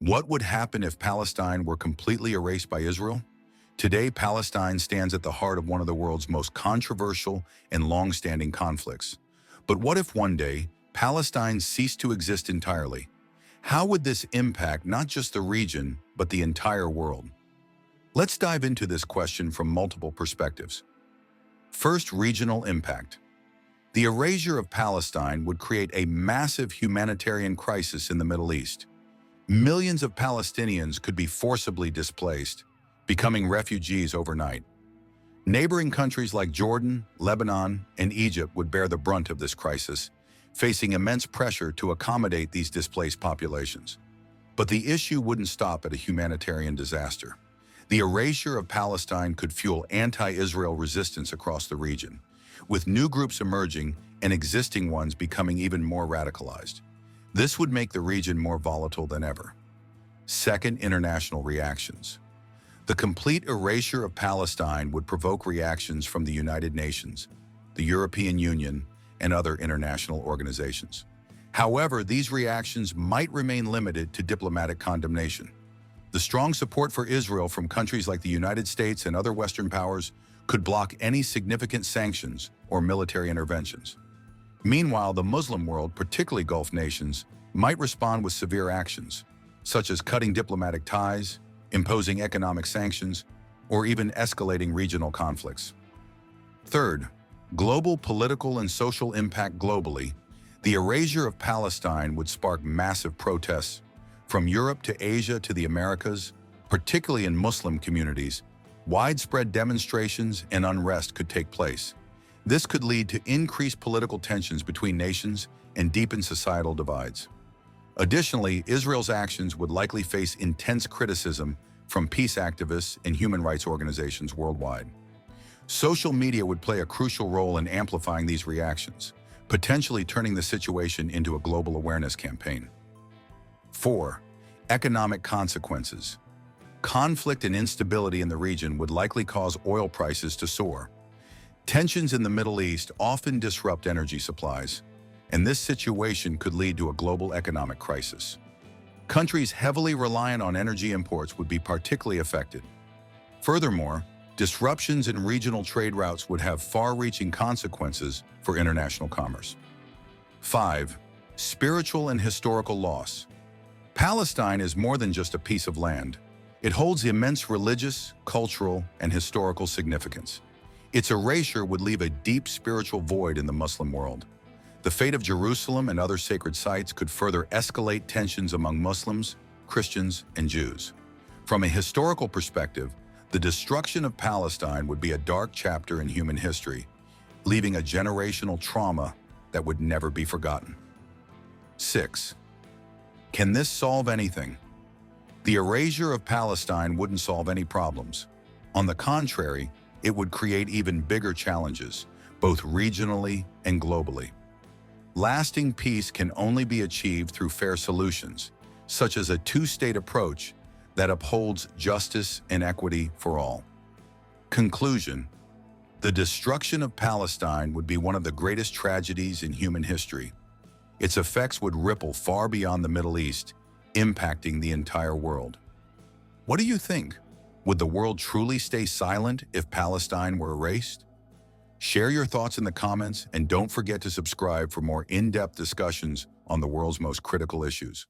What would happen if Palestine were completely erased by Israel? Today, Palestine stands at the heart of one of the world's most controversial and long-standing conflicts. But what if one day, Palestine ceased to exist entirely? How would this impact not just the region, but the entire world? Let's dive into this question from multiple perspectives. First, regional impact. The erasure of Palestine would create a massive humanitarian crisis in the Middle East. Millions of Palestinians could be forcibly displaced, becoming refugees overnight. Neighboring countries like Jordan, Lebanon, and Egypt would bear the brunt of this crisis, facing immense pressure to accommodate these displaced populations. But the issue wouldn't stop at a humanitarian disaster. The erasure of Palestine could fuel anti-Israel resistance across the region, with new groups emerging and existing ones becoming even more radicalized. This would make the region more volatile than ever. Second, international reactions. The complete erasure of Palestine would provoke reactions from the United Nations, the European Union, and other international organizations. However, these reactions might remain limited to diplomatic condemnation. The strong support for Israel from countries like the United States and other Western powers could block any significant sanctions or military interventions. Meanwhile, the Muslim world, particularly Gulf nations, might respond with severe actions, such as cutting diplomatic ties, imposing economic sanctions, or even escalating regional conflicts. Third, global political and social impact globally. The erasure of Palestine would spark massive protests from Europe to Asia to the Americas, particularly in Muslim communities. Widespread demonstrations and unrest could take place. This could lead to increased political tensions between nations and deepen societal divides. Additionally, Israel's actions would likely face intense criticism from peace activists and human rights organizations worldwide. Social media would play a crucial role in amplifying these reactions, potentially turning the situation into a global awareness campaign. 4. Economic consequences. Conflict and instability in the region would likely cause oil prices to soar. Tensions in the Middle East often disrupt energy supplies, and this situation could lead to a global economic crisis. Countries heavily reliant on energy imports would be particularly affected. Furthermore, disruptions in regional trade routes would have far-reaching consequences for international commerce. 5. Spiritual and historical loss. Palestine is more than just a piece of land. It holds immense religious, cultural, and historical significance. Its erasure would leave a deep spiritual void in the Muslim world. The fate of Jerusalem and other sacred sites could further escalate tensions among Muslims, Christians, and Jews. From a historical perspective, the destruction of Palestine would be a dark chapter in human history, leaving a generational trauma that would never be forgotten. 6. Can this solve anything? The erasure of Palestine wouldn't solve any problems. On the contrary, it would create even bigger challenges, both regionally and globally. Lasting peace can only be achieved through fair solutions, such as a two-state approach that upholds justice and equity for all. Conclusion: the destruction of Palestine would be one of the greatest tragedies in human history. Its effects would ripple far beyond the Middle East, impacting the entire world. What do you think? Would the world truly stay silent if Palestine were erased? Share your thoughts in the comments and don't forget to subscribe for more in-depth discussions on the world's most critical issues.